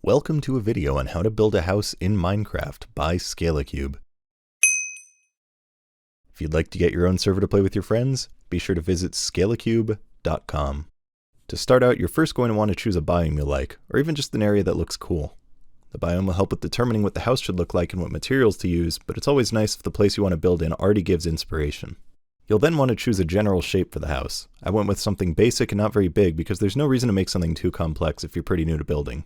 Welcome to a video on how to build a house in Minecraft by ScalaCube. If you'd like to get your own server to play with your friends, be sure to visit ScalaCube.com. To start out, you're first going to want to choose a biome you like, or even just an area that looks cool. The biome will help with determining what the house should look like and what materials to use, but it's always nice if the place you want to build in already gives inspiration. You'll then want to choose a general shape for the house. I went with something basic and not very big because there's no reason to make something too complex if you're pretty new to building.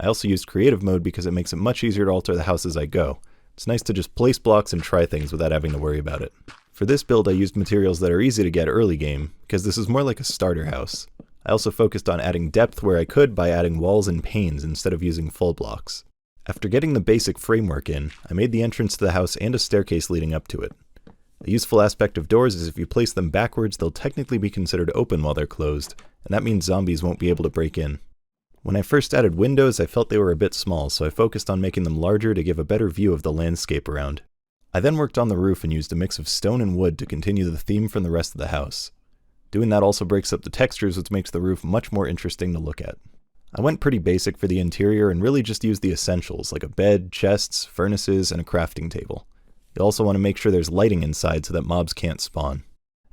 I also used creative mode because it makes it much easier to alter the house as I go. It's nice to just place blocks and try things without having to worry about it. For this build I used materials that are easy to get early game, because this is more like a starter house. I also focused on adding depth where I could by adding walls and panes instead of using full blocks. After getting the basic framework in, I made the entrance to the house and a staircase leading up to it. A useful aspect of doors is if you place them backwards, they'll technically be considered open while they're closed, and that means zombies won't be able to break in. When I first added windows, I felt they were a bit small, so I focused on making them larger to give a better view of the landscape around. I then worked on the roof and used a mix of stone and wood to continue the theme from the rest of the house. Doing that also breaks up the textures, which makes the roof much more interesting to look at. I went pretty basic for the interior and really just used the essentials, like a bed, chests, furnaces, and a crafting table. You'll also want to make sure there's lighting inside so that mobs can't spawn.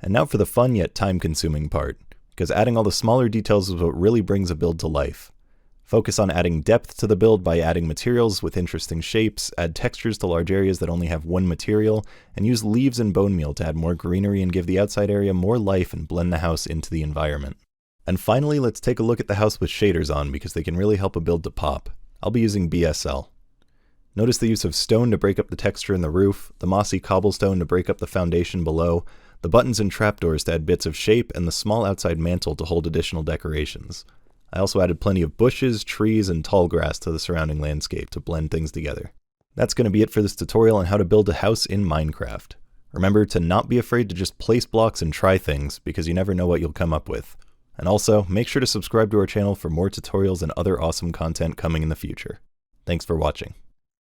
And now for the fun yet time-consuming part, because adding all the smaller details is what really brings a build to life. Focus on adding depth to the build by adding materials with interesting shapes, add textures to large areas that only have one material, and use leaves and bone meal to add more greenery and give the outside area more life and blend the house into the environment. And finally, let's take a look at the house with shaders on because they can really help a build to pop. I'll be using BSL. Notice the use of stone to break up the texture in the roof, the mossy cobblestone to break up the foundation below, the buttons and trapdoors to add bits of shape, and the small outside mantle to hold additional decorations. I also added plenty of bushes, trees, and tall grass to the surrounding landscape to blend things together. That's going to be it for this tutorial on how to build a house in Minecraft. Remember to not be afraid to just place blocks and try things, because you never know what you'll come up with. And also, make sure to subscribe to our channel for more tutorials and other awesome content coming in the future. Thanks for watching.